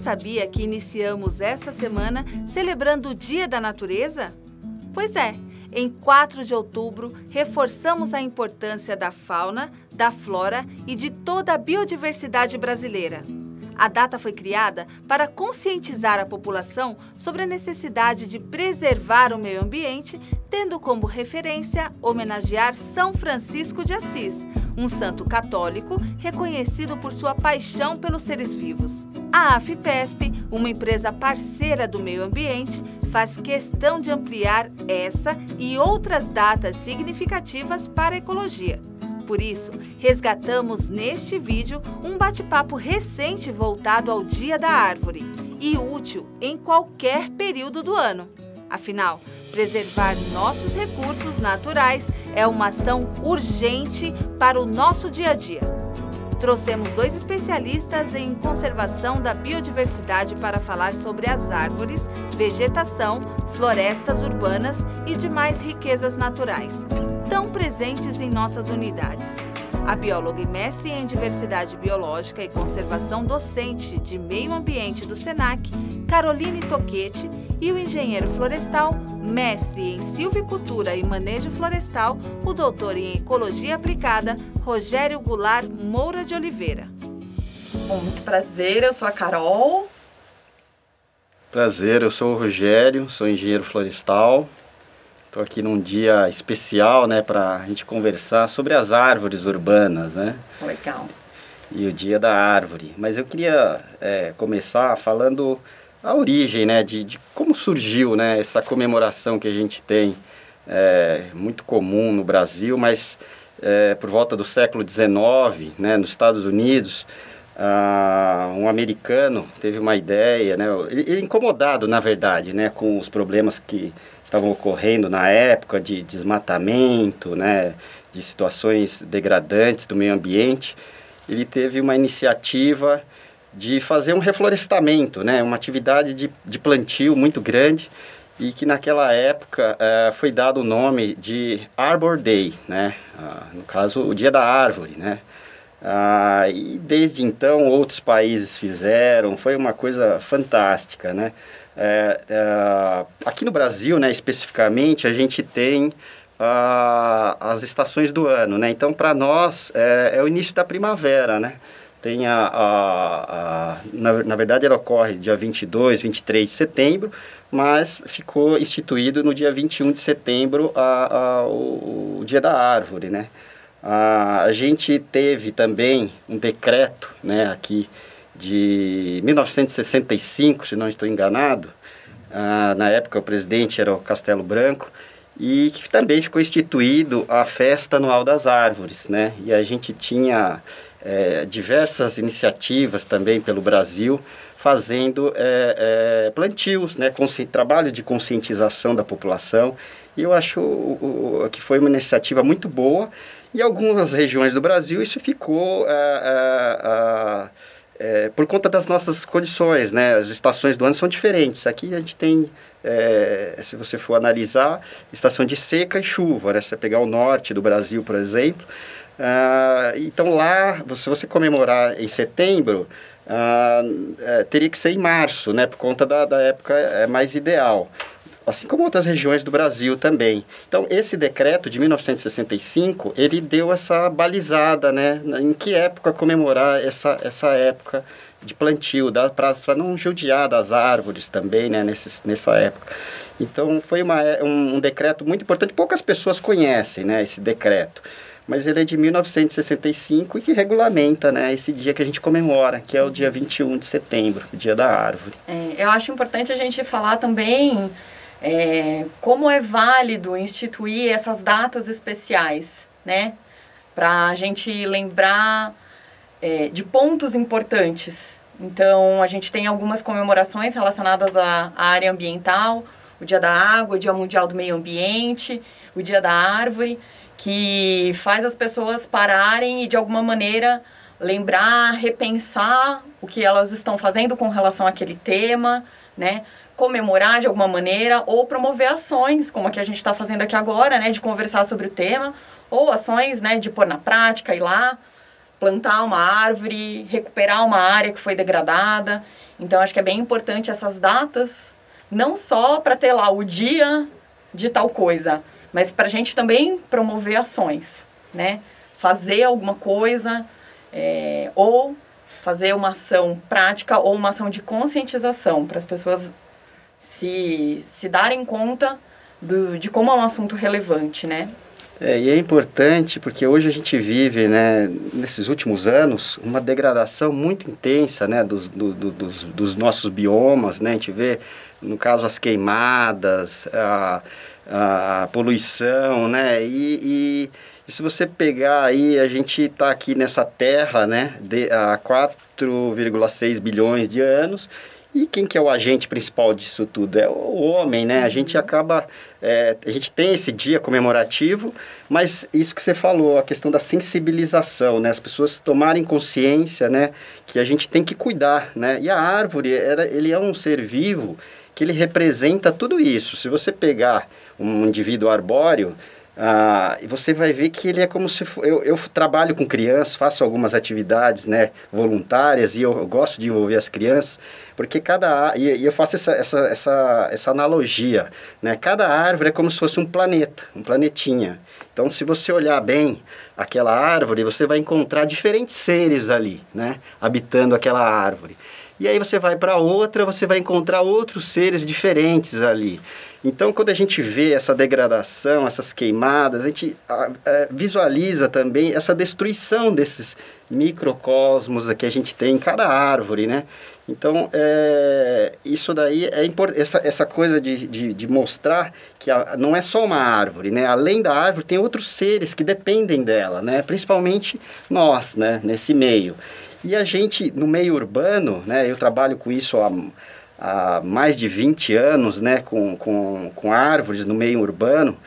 sabia que iniciamos essa semana celebrando o Dia da Natureza? Pois é, em 4 de outubro, reforçamos a importância da fauna, da flora e de toda a biodiversidade brasileira. A data foi criada para conscientizar a população sobre a necessidade de preservar o meio ambiente, tendo como referência homenagear São Francisco de Assis, um santo católico reconhecido por sua paixão pelos seres vivos. A AFPESP, uma empresa parceira do meio ambiente, faz questão de ampliar essa e outras datas significativas para a ecologia. Por isso, resgatamos neste vídeo um bate-papo recente voltado ao Dia da Árvore e útil em qualquer período do ano. Afinal, preservar nossos recursos naturais é uma ação urgente para o nosso dia a dia. Trouxemos 2 especialistas em conservação da biodiversidade para falar sobre as árvores, vegetação, florestas urbanas e demais riquezas naturais, tão presentes em nossas unidades. A bióloga e mestre em diversidade biológica e conservação docente de meio ambiente do SENAC, Caroline Toquete, e o engenheiro florestal, mestre em silvicultura e manejo florestal, o doutor em ecologia aplicada, Rogério Goulart Moura de Oliveira. Bom, muito prazer, eu sou a Carol. Prazer, eu sou o Rogério, sou engenheiro florestal. Estou aqui num dia especial, né, para a gente conversar sobre as árvores urbanas, né? Legal. E o Dia da Árvore. Mas eu queria começar falando a origem, né, de como surgiu, né, essa comemoração que a gente tem, muito comum no Brasil, mas por volta do século XIX, né, nos Estados Unidos, um americano teve uma ideia, né, ele incomodado, na verdade, né, com os problemas que estavam ocorrendo na época de desmatamento, né, de situações degradantes do meio ambiente. Ele teve uma iniciativa de fazer um reflorestamento, né, uma atividade de plantio muito grande, e que naquela época foi dado o nome de Arbor Day, né, no caso o Dia da Árvore, né. E desde então outros países fizeram, foi uma coisa fantástica, né. Aqui no Brasil, né, especificamente, a gente tem as estações do ano, né? Então, para nós, é o início da primavera, né? Tem na verdade, ela ocorre dia 22, 23 de setembro, mas ficou instituído no dia 21 de setembro o Dia da Árvore, né? A gente teve também um decreto, né, aqui de 1965, se não estou enganado. Na época o presidente era o Castelo Branco, e que também ficou instituído a Festa Anual das Árvores, né? E a gente tinha diversas iniciativas também pelo Brasil, fazendo plantios, né? Trabalho de conscientização da população, e eu acho que foi uma iniciativa muito boa. Em algumas regiões do Brasil isso ficou por conta das nossas condições, né? As estações do ano são diferentes. Aqui a gente tem, se você for analisar, estação de seca e chuva, né? Se você pegar o norte do Brasil, por exemplo. Então lá, se você comemorar em setembro, teria que ser em março, né? Por conta da época mais ideal. Assim como outras regiões do Brasil também. Então, esse decreto de 1965, ele deu essa balizada, né, em que época comemorar essa época de plantio, para não judiar das árvores também, né, nessa época. Então, foi um decreto muito importante. Poucas pessoas conhecem, né, esse decreto, mas ele é de 1965 e que regulamenta, né, esse dia que a gente comemora, que é o dia 21 de setembro, o Dia da Árvore. Eu acho importante a gente falar também como é válido instituir essas datas especiais, né? Para a gente lembrar de pontos importantes. Então, a gente tem algumas comemorações relacionadas à área ambiental, o Dia da Água, o Dia Mundial do Meio Ambiente, o Dia da Árvore, que faz as pessoas pararem e, de alguma maneira, lembrar, repensar o que elas estão fazendo com relação àquele tema, né? Comemorar de alguma maneira ou promover ações, como a que a gente está fazendo aqui agora, né, de conversar sobre o tema, ou ações, né, de pôr na prática, ir lá, plantar uma árvore, recuperar uma área que foi degradada. Então, acho que é bem importante essas datas, não só para ter lá o dia de tal coisa, mas para a gente também promover ações, né? Fazer alguma coisa, ou fazer uma ação prática ou uma ação de conscientização para as pessoas se darem conta de como é um assunto relevante, né? E é importante porque hoje a gente vive, né, nesses últimos anos, uma degradação muito intensa, né, dos nossos biomas, né? A gente vê, no caso, as queimadas, a poluição, né? E se você pegar aí, a gente está aqui nessa Terra, né, há 4,6 bilhões de anos. E quem que é o agente principal disso tudo? É o homem, né? A gente acaba... a gente tem esse dia comemorativo, mas isso que você falou, a questão da sensibilização, né? As pessoas tomarem consciência, né? Que a gente tem que cuidar, né? E a árvore, ele é um ser vivo que ele representa tudo isso. Se você pegar um indivíduo arbóreo... e você vai ver que ele é como se... Eu trabalho com crianças, faço algumas atividades, né, voluntárias, e eu gosto de envolver as crianças, porque e eu faço essa analogia, né? Cada árvore é como se fosse um planeta, um planetinha. Então, se você olhar bem aquela árvore, você vai encontrar diferentes seres ali, né, habitando aquela árvore. E aí você vai para outra, você vai encontrar outros seres diferentes ali. Então, quando a gente vê essa degradação, essas queimadas, a gente visualiza também essa destruição desses microcosmos que a gente tem em cada árvore, né? Então, isso daí é importante, essa coisa de mostrar que não é só uma árvore, né? Além da árvore, tem outros seres que dependem dela, né? Principalmente nós, né? Nesse meio. E a gente, no meio urbano, né? Eu trabalho com isso há mais de 20 anos, né, com árvores no meio urbano.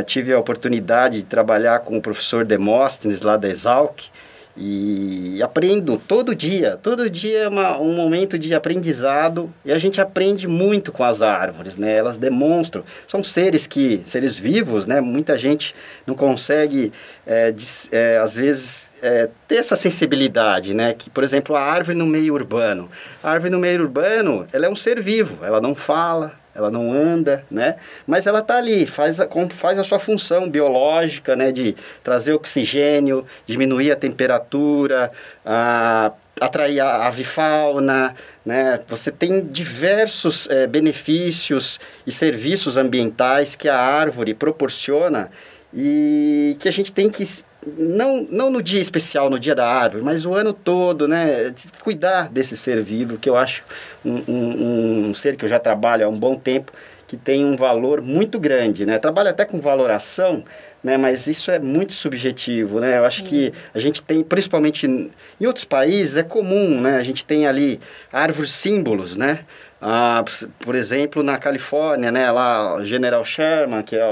Tive a oportunidade de trabalhar com o professor Demóstenes, lá da Exalc, e aprendo todo dia é um momento de aprendizado, e a gente aprende muito com as árvores, né? Elas demonstram, são seres vivos, né? Muita gente não consegue, às vezes, ter essa sensibilidade, né? Que, por exemplo, a árvore no meio urbano. A árvore no meio urbano, ela é um ser vivo, ela não fala, ela não anda, né? Mas ela está ali, faz a sua função biológica, né? De trazer oxigênio, diminuir a temperatura, atrair a avifauna, né? Você tem diversos benefícios e serviços ambientais que a árvore proporciona e que a gente tem que... Não no dia especial, no dia da árvore, mas o ano todo, né? Cuidar desse ser vivo, que eu acho um ser que eu já trabalho há um bom tempo, que tem um valor muito grande, né? Trabalho até com valoração, né? Mas isso é muito subjetivo, né? Eu acho que a gente tem, principalmente em outros países, é comum, né? A gente tem ali árvores símbolos, né? Por exemplo, na Califórnia, né? Lá, General Sherman, que é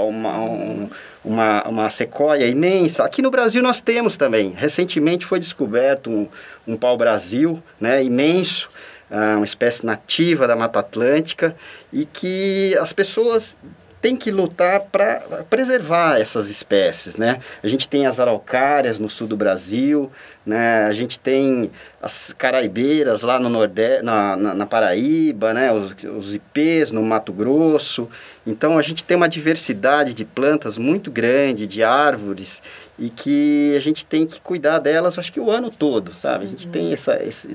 uma sequoia imensa. Aqui no Brasil nós temos também. Recentemente foi descoberto um pau-brasil, né, imenso, uma espécie nativa da Mata Atlântica, e que as pessoas têm que lutar para preservar essas espécies, né? A gente tem as araucárias no sul do Brasil, né? A gente tem as caraibeiras lá no Nordeste, na Paraíba, né? Os ipês no Mato Grosso. Então, a gente tem uma diversidade de plantas muito grande, de árvores, e que a gente tem que cuidar delas, acho que o ano todo, sabe? A gente tem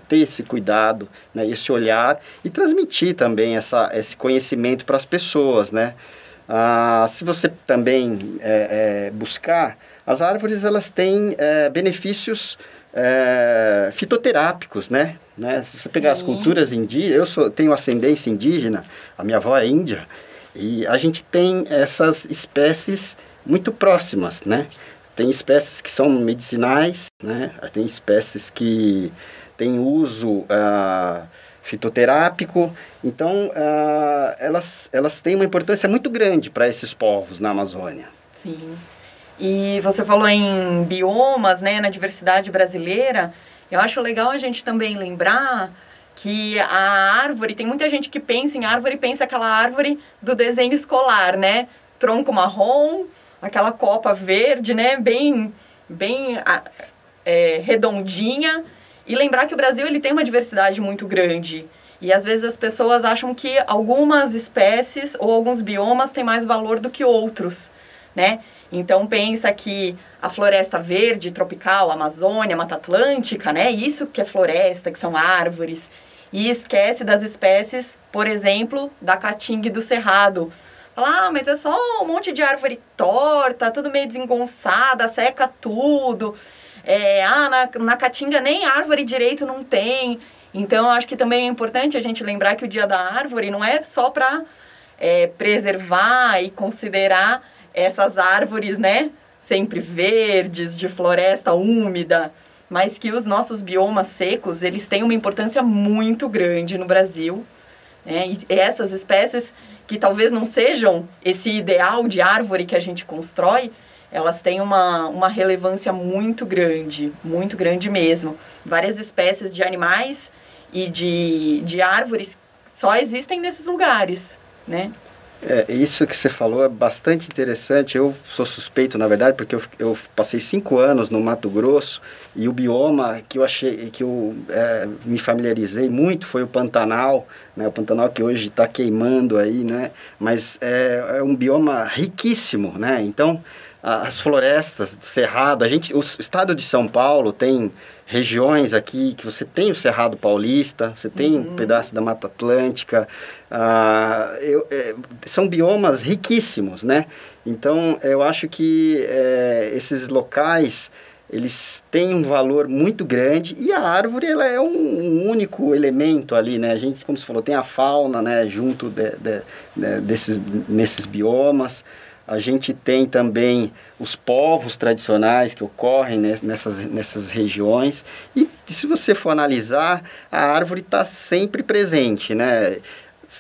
ter esse cuidado, né? Esse olhar, e transmitir também esse conhecimento para as pessoas, né? Se você também buscar, as árvores, elas têm benefícios fitoterápicos, né? Se você pegar as culturas indígenas, tenho ascendência indígena, a minha avó é índia, e a gente tem essas espécies muito próximas, né? Tem espécies que são medicinais, né? Tem espécies que têm uso fitoterápico. Então, elas têm uma importância muito grande para esses povos na Amazônia. Sim. E você falou em biomas, né, na diversidade brasileira. Eu acho legal a gente também lembrar que a árvore, tem muita gente que pensa em árvore, pensa aquela árvore do desenho escolar, né? Tronco marrom, aquela copa verde, né? Bem redondinha. E lembrar que o Brasil, ele tem uma diversidade muito grande. E às vezes as pessoas acham que algumas espécies ou alguns biomas têm mais valor do que outros, né? Então pensa que a floresta verde, tropical, Amazônia, Mata Atlântica, né? Isso que é floresta, que são árvores. E esquece das espécies, por exemplo, da caatinga e do cerrado. Fala, mas é só um monte de árvore torta, tudo meio desengonçada, seca tudo. Na caatinga nem árvore direito não tem. Então, eu acho que também é importante a gente lembrar que o Dia da Árvore não é só para preservar e considerar essas árvores, né, sempre verdes, de floresta úmida, mas que os nossos biomas secos, eles têm uma importância muito grande no Brasil, né? E essas espécies que talvez não sejam esse ideal de árvore que a gente constrói, elas têm uma relevância muito grande mesmo. Várias espécies de animais e de árvores só existem nesses lugares, né? Isso que você falou é bastante interessante. Eu sou suspeito, na verdade, porque eu passei 5 anos no Mato Grosso e o bioma que eu me familiarizei muito foi o Pantanal, né? O Pantanal que hoje está queimando aí, né? Mas é um bioma riquíssimo, né? Então, as florestas do Cerrado, o estado de São Paulo tem regiões aqui que você tem o Cerrado Paulista, você tem um pedaço da Mata Atlântica, são biomas riquíssimos, né? Então, eu acho que esses locais, eles têm um valor muito grande e a árvore, ela é um único elemento ali, né? A gente, como você falou, tem a fauna, né, junto nesses biomas. A gente tem também os povos tradicionais que ocorrem nessas regiões. E se você for analisar, a árvore está sempre presente, né?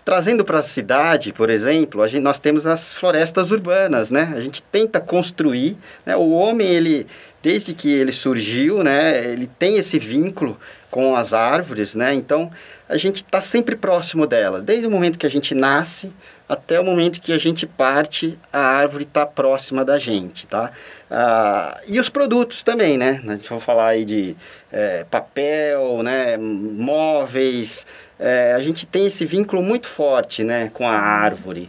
Trazendo para a cidade, por exemplo, nós temos as florestas urbanas, né? A gente tenta construir, né? O homem, desde que ele surgiu, né? Ele tem esse vínculo com as árvores, né? Então, a gente está sempre próximo delas. Desde o momento que a gente nasce até o momento que a gente parte, a árvore está próxima da gente, tá? E os produtos também, né? A gente vai falar aí de papel, né? Móveis. A gente tem esse vínculo muito forte, né? Com a árvore.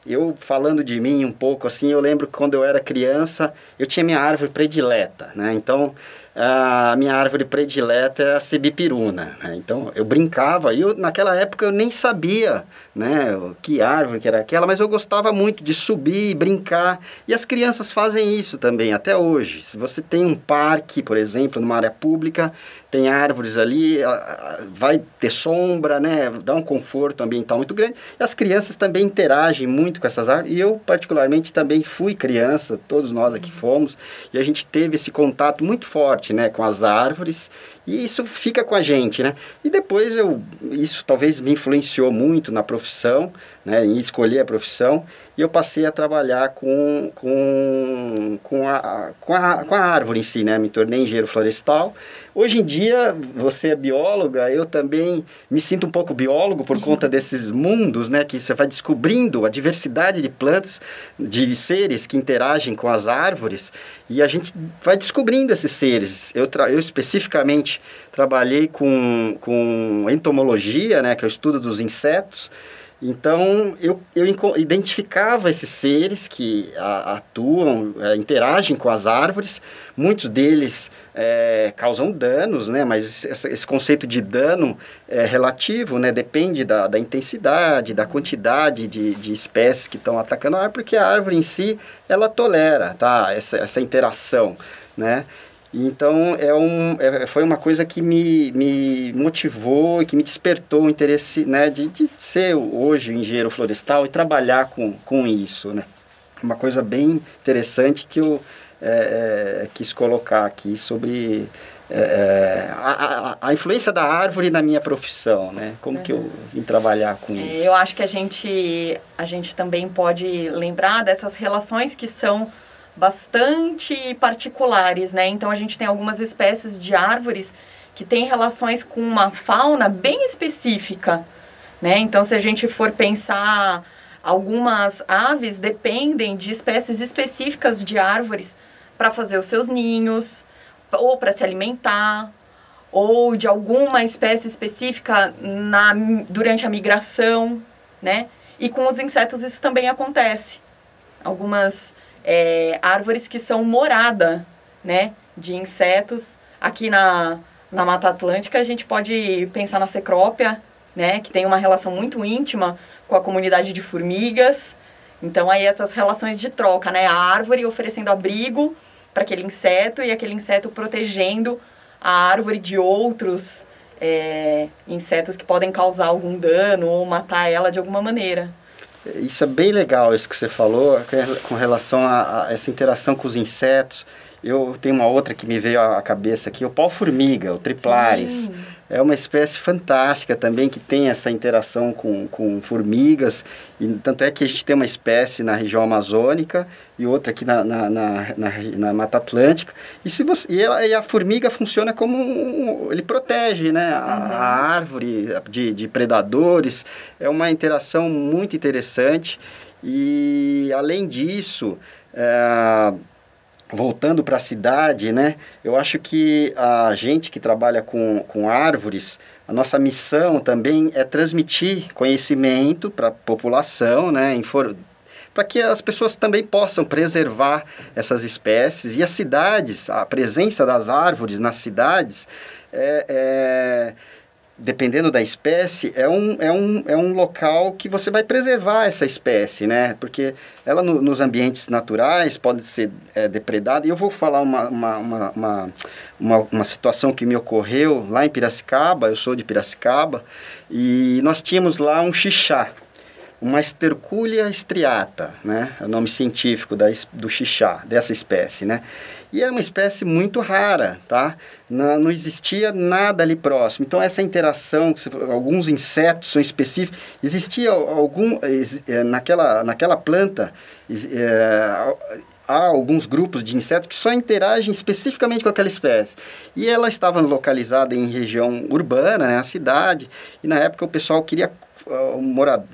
Eu, falando de mim um pouco, assim, eu lembro que quando eu era criança, eu tinha minha árvore predileta, né? Então, a minha árvore predileta é a sibipiruna, né? Então, eu brincava, e naquela época eu nem sabia, né, que árvore que era aquela, mas eu gostava muito de subir, brincar, e as crianças fazem isso também, até hoje. Se você tem um parque, por exemplo, numa área pública, tem árvores ali, vai ter sombra, né, dá um conforto ambiental muito grande, e as crianças também interagem muito com essas árvores, e eu particularmente também fui criança, todos nós aqui fomos, e a gente teve esse contato muito forte, né, com as árvores, e isso fica com a gente, né? E depois isso talvez me influenciou muito na profissão, né, em escolher a profissão, e eu passei a trabalhar com a árvore em si, né? Me tornei engenheiro florestal. Hoje em dia, você é bióloga, eu também me sinto um pouco biólogo por conta desses mundos, né? Que você vai descobrindo a diversidade de plantas, de seres que interagem com as árvores, e a gente vai descobrindo esses seres. Eu especificamente trabalhei com entomologia, né? Que é o estudo dos insetos. Então, eu identificava esses seres que atuam, interagem com as árvores. Muitos deles causam danos, né? Mas esse conceito de dano é relativo, né? Depende da intensidade, da quantidade de espécies que estão atacando a árvore, porque a árvore em si, ela tolera, tá? Essa interação, né? Então, foi uma coisa que me motivou e que me despertou o interesse, né, de ser hoje engenheiro florestal e trabalhar com isso, né? Uma coisa bem interessante que eu quis colocar aqui sobre a influência da árvore na minha profissão, né? Como que eu vim trabalhar com isso. Eu acho que a gente também pode lembrar dessas relações que são bastante particulares, né? Então, a gente tem algumas espécies de árvores que têm relações com uma fauna bem específica, né? Então, se a gente for pensar, algumas aves dependem de espécies específicas de árvores para fazer os seus ninhos, ou para se alimentar, ou de alguma espécie específica durante a migração, né? E com os insetos isso também acontece. Algumas árvores que são morada, né, de insetos. Aqui na Mata Atlântica a gente pode pensar na cecrópia, né, que tem uma relação muito íntima com a comunidade de formigas. Então aí essas relações de troca, né, a árvore oferecendo abrigo para aquele inseto e aquele inseto protegendo a árvore de outros insetos que podem causar algum dano ou matar ela de alguma maneira. Isso é bem legal, isso que você falou, com relação a essa interação com os insetos. Eu tenho uma outra que me veio à cabeça aqui, o pau-formiga, o Triplaris. Sim. É uma espécie fantástica também, que tem essa interação com formigas. E, tanto é que a gente tem uma espécie na região amazônica e outra aqui na Mata Atlântica. E a formiga funciona como ele protege, né, a árvore de predadores. É uma interação muito interessante. E, além disso, voltando para a cidade, né, eu acho que a gente que trabalha com árvores, a nossa missão também é transmitir conhecimento para a população, né, para que as pessoas também possam preservar essas espécies. E as cidades, a presença das árvores nas cidades, dependendo da espécie, é um local que você vai preservar essa espécie, né? Porque ela nos ambientes naturais pode ser depredada. E eu vou falar uma situação que me ocorreu lá em Piracicaba. Eu sou de Piracicaba e nós tínhamos lá um xixá, uma Esterculia striata, né? É o nome científico do xixá, dessa espécie, né? E era uma espécie muito rara, tá? Não existia nada ali próximo. Então, essa interação, alguns insetos são específicos. Existia naquela planta, há alguns grupos de insetos que só interagem especificamente com aquela espécie. E ela estava localizada em região urbana, né, a cidade, e na época o pessoal queria...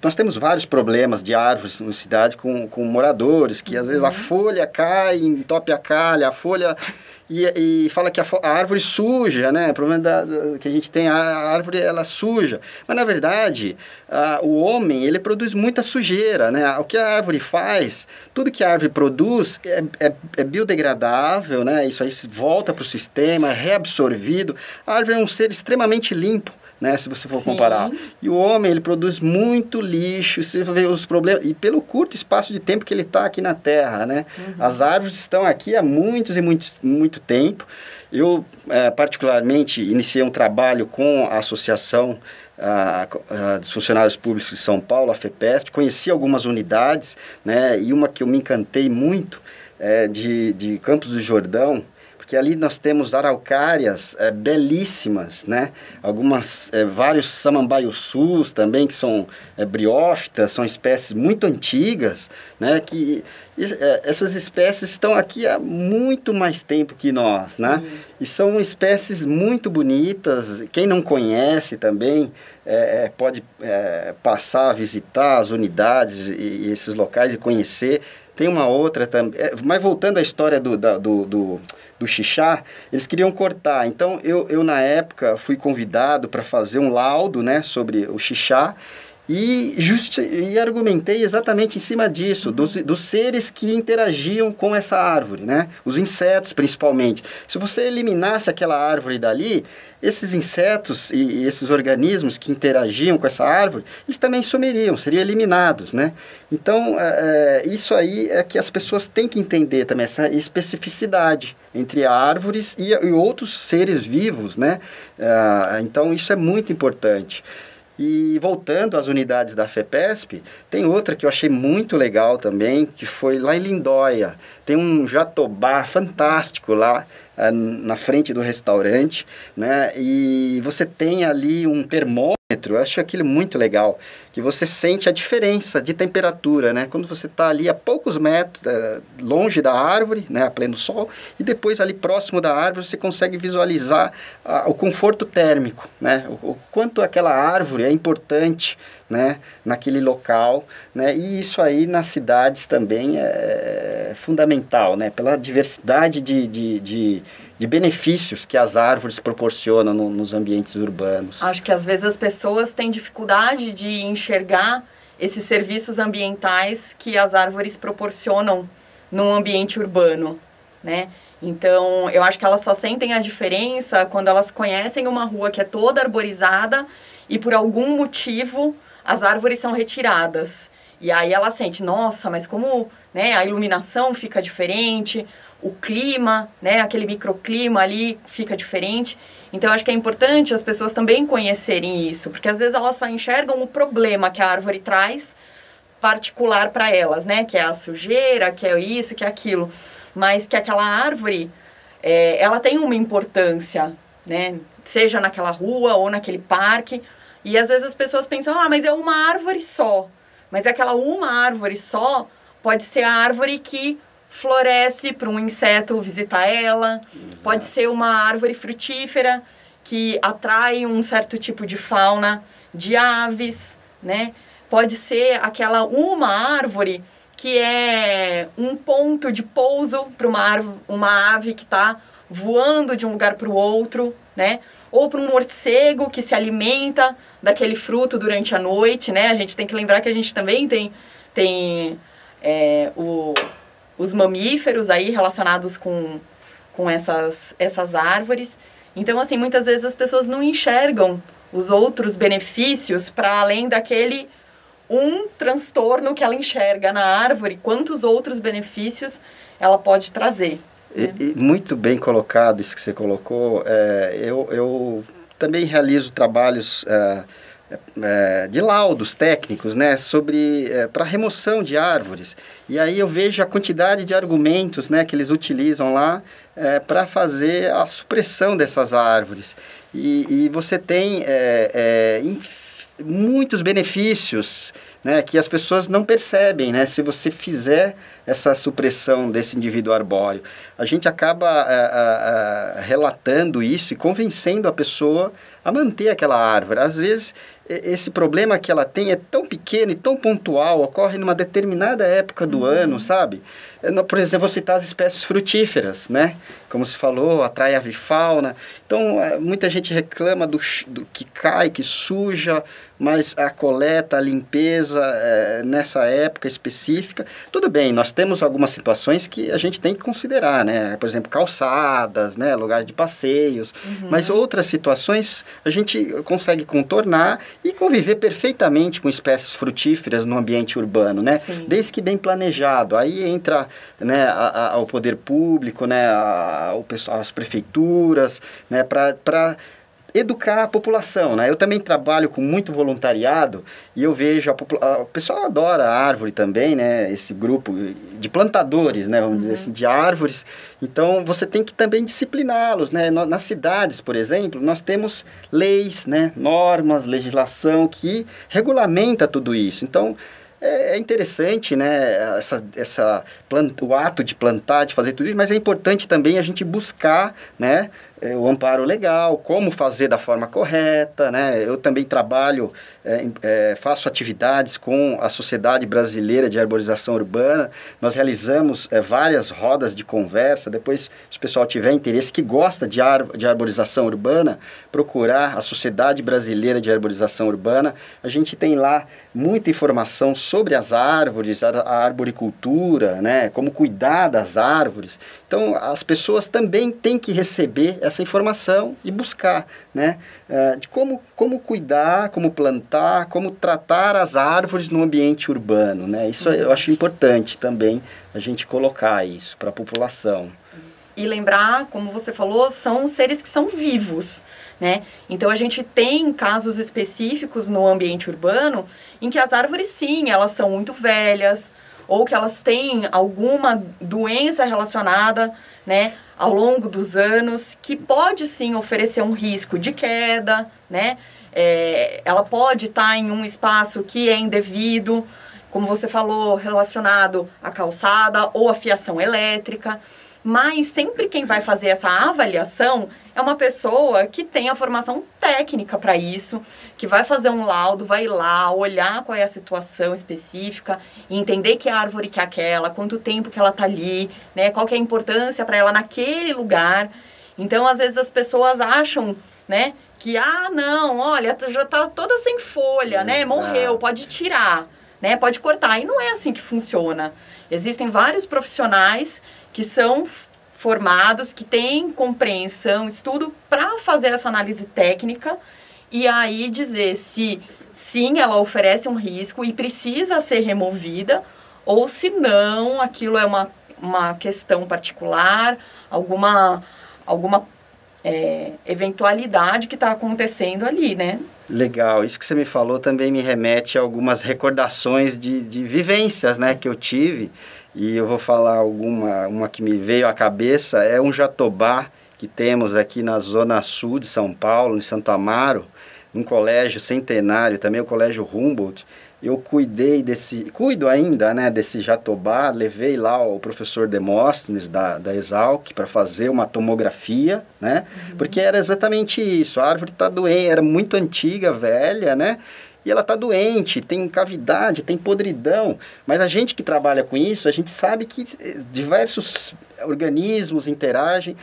Nós temos vários problemas de árvores na cidade com moradores, que às vezes a folha cai, entope a calha, a folha... E fala que a árvore suja, né? O problema que a gente tem, a árvore, ela suja. Mas, na verdade, o homem, ele produz muita sujeira, né? O que a árvore faz, tudo que a árvore produz é biodegradável, né? Isso aí volta para o sistema, é reabsorvido. A árvore é um ser extremamente limpo, né, se você for comparar. E o homem, ele produz muito lixo, você vê os problemas, e pelo curto espaço de tempo que ele está aqui na Terra, né? As árvores estão aqui há muito tempo. Eu, particularmente, iniciei um trabalho com a Associação dos Funcionários Públicos de São Paulo, a FEPESP, conheci algumas unidades, né, e uma que eu me encantei muito de Campos do Jordão, porque ali nós temos araucárias belíssimas, né? Vários samambaiuçus também, que são briófitas, são espécies muito antigas, né? Essas espécies estão aqui há muito mais tempo que nós, né? E são espécies muito bonitas. Quem não conhece também pode passar a visitar as unidades e esses locais e conhecer. Tem uma outra também, mas voltando à história do xixá, eles queriam cortar. Então, eu na época, fui convidado para fazer um laudo, né, sobre o xixá e argumentei exatamente em cima disso, dos seres que interagiam com essa árvore, né, os insetos principalmente. Se você eliminasse aquela árvore dali, esses insetos e esses organismos que interagiam com essa árvore, eles também sumiriam, seriam eliminados, né? Então, isso aí é que as pessoas têm que entender também, essa especificidade entre árvores e outros seres vivos, né? Então, isso é muito importante. E voltando às unidades da FEPESP, tem outra que eu achei muito legal também, que foi lá em Lindóia. Tem um jatobá fantástico lá na frente do restaurante, né? E você tem ali um termômetro, eu acho aquilo muito legal, que você sente a diferença de temperatura, né? Quando você está ali a poucos metros, longe da árvore, né? A pleno sol, e depois ali próximo da árvore você consegue visualizar o conforto térmico, né? O quanto aquela árvore é importante, né? Naquele local, né? E isso aí nas cidades também fundamental, né? Pela diversidade de benefícios que as árvores proporcionam nos ambientes urbanos. Acho que às vezes as pessoas têm dificuldade de enxergar esses serviços ambientais que as árvores proporcionam num ambiente urbano, né? Então, eu acho que elas só sentem a diferença quando elas conhecem uma rua que é toda arborizada e por algum motivo as árvores são retiradas. E aí ela sente, nossa, mas como, né, a iluminação fica diferente, o clima, né, aquele microclima ali fica diferente. Então, eu acho que é importante as pessoas também conhecerem isso, porque às vezes elas só enxergam o problema que a árvore traz particular para elas, né, que é a sujeira, que é isso, que é aquilo. Mas que aquela árvore, ela tem uma importância, né, seja naquela rua ou naquele parque. E às vezes as pessoas pensam, mas é uma árvore só. Mas aquela uma árvore só pode ser a árvore que floresce para um inseto visitar ela. Exato. Pode ser uma árvore frutífera que atrai um certo tipo de fauna, de aves, né? Pode ser aquela uma árvore que é um ponto de pouso para uma ave que está voando de um lugar para o outro, né? Ou para um morcego que se alimenta daquele fruto durante a noite, né? A gente tem que lembrar que a gente também tem os mamíferos aí relacionados com essas árvores. Então, assim, muitas vezes as pessoas não enxergam os outros benefícios para além daquele transtorno que ela enxerga na árvore, quantos outros benefícios ela pode trazer. Muito bem colocado isso que você colocou. Eu também realizo trabalhos de laudos técnicos, né, para remoção de árvores. E aí eu vejo a quantidade de argumentos, né, que eles utilizam lá para fazer a supressão dessas árvores. E você tem muitos benefícios, né, que as pessoas não percebem, né, se você fizer essa supressão desse indivíduo arbóreo. A gente acaba relatando isso e convencendo a pessoa a manter aquela árvore. Às vezes, esse problema que ela tem é tão pequeno e tão pontual, ocorre numa determinada época do ano, sabe? Por exemplo, vou citar as espécies frutíferas, né? Como se falou, atrai avifauna. Então, muita gente reclama do que cai, que suja, mas a coleta, a limpeza nessa época específica, tudo bem, nós temos algumas situações que a gente tem que considerar, né? Por exemplo, calçadas, né? Lugares de passeios, mas outras situações a gente consegue contornar e conviver perfeitamente com espécies frutíferas no ambiente urbano, né? Sim. Desde que bem planejado. Aí entra, né, o poder público, né, as prefeituras, né, para educar a população, né? Eu também trabalho com muito voluntariado e eu vejo o pessoal adora a árvore também, né? Esse grupo de plantadores, né? Vamos dizer assim, de árvores. Então, você tem que também discipliná-los, né? Nas cidades, por exemplo, nós temos leis, né? Normas, legislação que regulamenta tudo isso. Então, é interessante, né, o ato de plantar, de fazer tudo isso, mas é importante também a gente buscar, né, o amparo legal, como fazer da forma correta, né? Eu também trabalho, faço atividades com a Sociedade Brasileira de Arborização Urbana. Nós realizamos várias rodas de conversa. Depois, se o pessoal tiver interesse, que gosta de arborização urbana, procurar a Sociedade Brasileira de Arborização Urbana. A gente tem lá muita informação sobre as árvores, a arboricultura, né? Como cuidar das árvores. Então, as pessoas também têm que receber essa informação e buscar, né, de como cuidar, como plantar, como tratar as árvores no ambiente urbano, né? Isso eu acho importante também a gente colocar isso para a população. E lembrar, como você falou, são seres que são vivos, né? Então, a gente tem casos específicos no ambiente urbano em que as árvores, sim, elas são muito velhas, ou que elas têm alguma doença relacionada, né, ao longo dos anos, que pode sim oferecer um risco de queda, né? Ela pode estar em um espaço que é indevido, como você falou, relacionado à calçada ou à fiação elétrica. Mas sempre quem vai fazer essa avaliação é uma pessoa que tem a formação técnica para isso, que vai fazer um laudo, vai lá, olhar qual é a situação específica, entender que árvore que é aquela, quanto tempo que ela está ali, né, qual que é a importância para ela naquele lugar. Então, às vezes as pessoas acham, né, que, não, olha, já está toda sem folha, né, morreu, pode tirar, né, pode cortar. E não é assim que funciona. Existem vários profissionais que são formados, que têm compreensão, estudo para fazer essa análise técnica e aí dizer se sim, ela oferece um risco e precisa ser removida ou se não, aquilo é uma questão particular, alguma eventualidade que está acontecendo ali, né? Legal, isso que você me falou também me remete a algumas recordações de vivências, né, que eu tive. E eu vou falar uma que me veio à cabeça, é um jatobá que temos aqui na zona sul de São Paulo, em Santo Amaro, um colégio centenário, também o Colégio Humboldt. Eu cuido ainda, né, desse jatobá, levei lá o professor Demóstenes da Exalc para fazer uma tomografia, né, porque era exatamente isso, a árvore está doente, era muito antiga, velha, né, e ela está doente, tem cavidade, tem podridão, mas a gente que trabalha com isso, a gente sabe que diversos organismos interagem.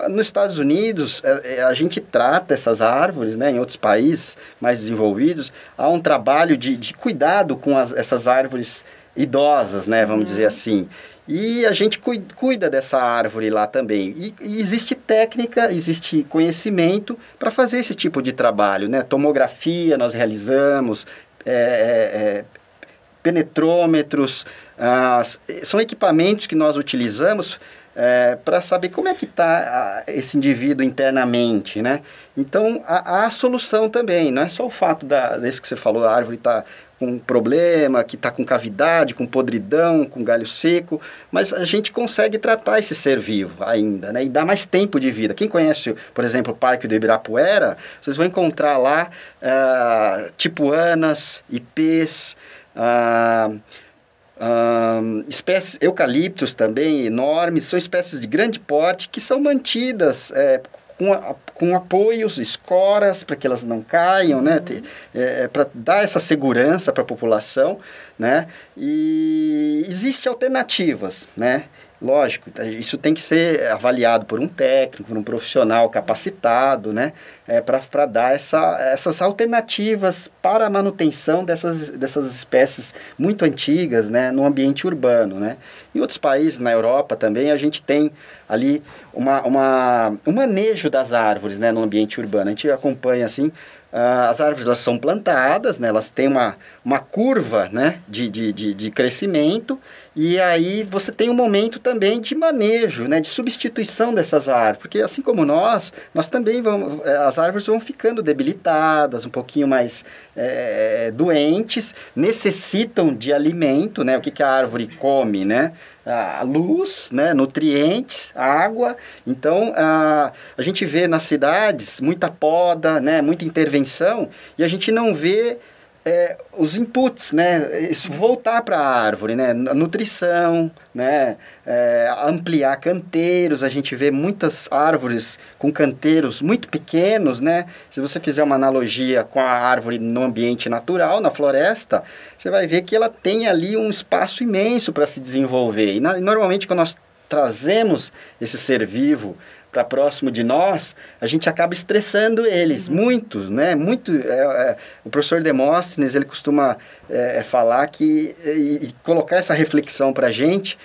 Nos Estados Unidos, a gente trata essas árvores, né, em outros países mais desenvolvidos, há um trabalho de cuidado com essas árvores idosas, né, vamos dizer assim. E a gente cuida dessa árvore lá também. E existe técnica, existe conhecimento para fazer esse tipo de trabalho, né? Tomografia nós realizamos, penetrômetros, são equipamentos que nós utilizamos para saber como é que está esse indivíduo internamente, né? Então, há solução também, não é só o fato desse que você falou, a árvore está com um problema, que está com cavidade, com podridão, com galho seco, mas a gente consegue tratar esse ser vivo ainda, né? E dar mais tempo de vida. Quem conhece, por exemplo, o Parque do Ibirapuera, vocês vão encontrar lá tipuanas, ipês, espécies eucaliptos também enormes, são espécies de grande porte que são mantidas com apoios, escoras, para que elas não caiam, né? Para dar essa segurança para a população, né? E existem alternativas, né? Lógico, isso tem que ser avaliado por um técnico, por um profissional capacitado, né? Para dar essas alternativas para a manutenção dessas espécies muito antigas, né? No ambiente urbano, né? Em outros países, na Europa também, a gente tem ali um manejo das árvores, né? No ambiente urbano. A gente acompanha assim. As árvores elas são plantadas, né? Elas têm uma curva, né? de crescimento, e aí você tem um momento também de manejo, né? De substituição dessas árvores, porque assim como nós também as árvores vão ficando debilitadas, um pouquinho mais doentes, necessitam de alimento, né? O que a árvore come, né? A luz, né, nutrientes, água. Então, a gente vê nas cidades muita poda, né, muita intervenção, e a gente não vê os inputs, né, isso voltar para a árvore, né, a nutrição, né, ampliar canteiros. A gente vê muitas árvores com canteiros muito pequenos, né. Se você fizer uma analogia com a árvore no ambiente natural, na floresta, você vai ver que ela tem ali um espaço imenso para se desenvolver. E normalmente, quando nós trazemos esse ser vivo para próximo de nós, a gente acaba estressando eles, muitos, né? O professor Demóstenes, ele costuma falar e colocar essa reflexão para a gente,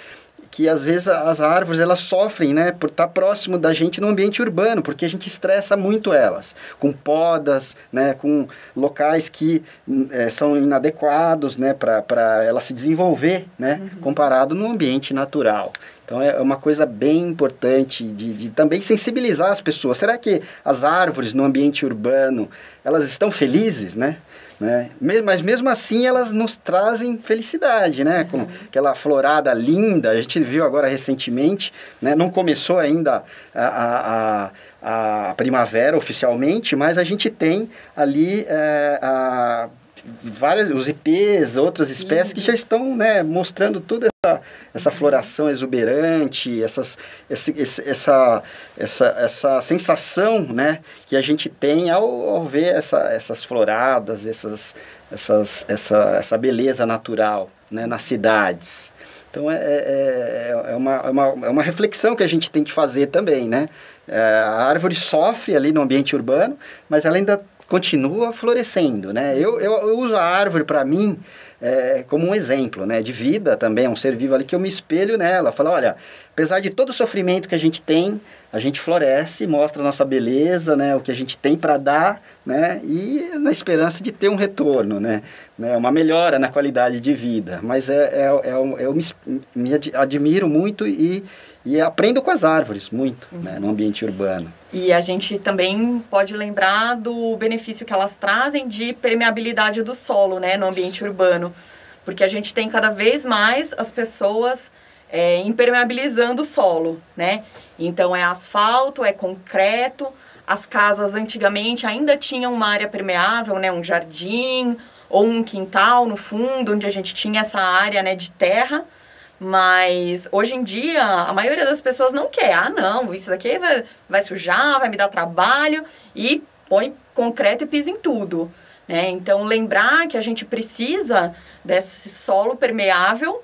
que às vezes as árvores elas sofrem, né, por estar próximo da gente no ambiente urbano, porque a gente estressa muito elas, com podas, né, com locais que são inadequados, né, para ela se desenvolver, né, comparado no ambiente natural. Então é uma coisa bem importante de também sensibilizar as pessoas. Será que as árvores no ambiente urbano, elas estão felizes, né? Mas mesmo assim elas nos trazem felicidade, né? Com aquela florada linda, a gente viu agora recentemente, né? Não começou ainda a primavera oficialmente, mas a gente tem ali os ipês, outras espécies que já estão, né, mostrando toda essa floração exuberante, essa sensação, né, que a gente tem ao ver essas floradas, essa beleza natural, né, nas cidades. Então é uma reflexão que a gente tem que fazer também, né? A árvore sofre ali no ambiente urbano, mas ela ainda continua florescendo, né? Eu uso a árvore para mim como um exemplo, né, de vida também, é um ser vivo ali que eu me espelho nela. Falo, olha, apesar de todo o sofrimento que a gente tem, a gente floresce, mostra a nossa beleza, né, o que a gente tem para dar, né, e na esperança de ter um retorno, né, uma melhora na qualidade de vida. Mas eu me admiro muito e aprendo com as árvores muito, né, no ambiente urbano. E a gente também pode lembrar do benefício que elas trazem de permeabilidade do solo, né, no ambiente urbano. Porque a gente tem cada vez mais as pessoas impermeabilizando o solo, né? Então é asfalto, é concreto. As casas antigamente ainda tinham uma área permeável, né, um jardim ou um quintal no fundo, onde a gente tinha essa área, né, de terra. Mas hoje em dia a maioria das pessoas não quer. Ah, não, isso daqui vai sujar, vai me dar trabalho, e põe concreto e piso em tudo, né? Então lembrar que a gente precisa desse solo permeável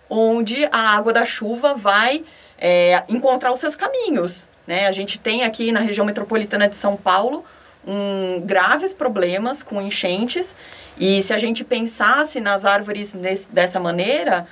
onde a água da chuva vai encontrar os seus caminhos, né? A gente tem aqui na região metropolitana de São Paulo graves problemas com enchentes, e se a gente pensasse nas árvores dessa maneira,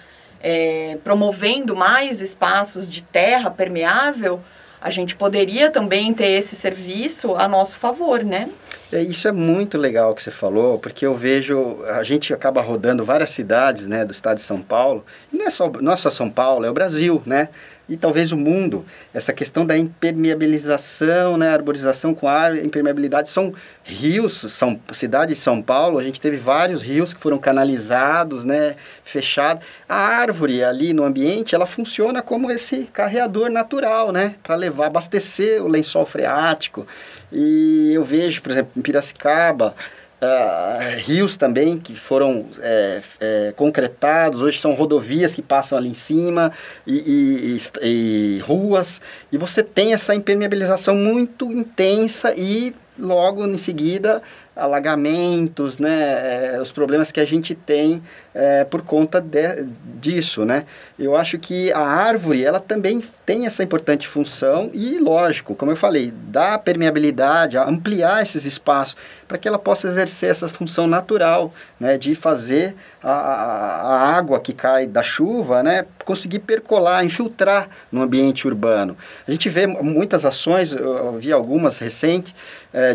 promovendo mais espaços de terra permeável, a gente poderia também ter esse serviço a nosso favor, né? Isso é muito legal que você falou, porque eu vejo, a gente acaba rodando várias cidades, né, do estado de São Paulo, e não é só São Paulo, é o Brasil, né? E talvez o mundo, essa questão da impermeabilização, né, arborização com ar, impermeabilidade, são rios, cidade de São Paulo, a gente teve vários rios que foram canalizados, né, fechados. A árvore ali no ambiente, ela funciona como esse carreador natural, né, para abastecer o lençol freático. E eu vejo, por exemplo, em Piracicaba, rios também que foram concretados, hoje são rodovias que passam ali em cima e ruas, e você tem essa impermeabilização muito intensa e logo em seguida alagamentos, né, os problemas que a gente tem por conta disso, né? Eu acho que a árvore, ela também tem essa importante função e, lógico, como eu falei, dar permeabilidade, ampliar esses espaços para que ela possa exercer essa função natural, né, de fazer a água que cai da chuva, né, conseguir percolar, infiltrar no ambiente urbano. A gente vê muitas ações, eu vi algumas recentes,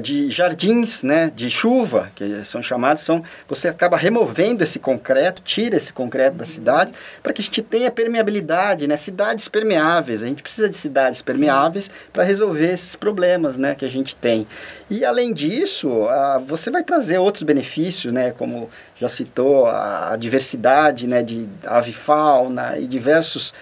de jardins, né, de chuva, que são chamados, você acaba removendo esse concreto, tira esse concreto da cidade, para que a gente tenha permeabilidade, né, cidades permeáveis. A gente precisa de cidades permeáveis para resolver esses problemas, né, que a gente tem. E além disso, você vai trazer outros benefícios, né, como já citou, a diversidade, né, de avifauna e diversos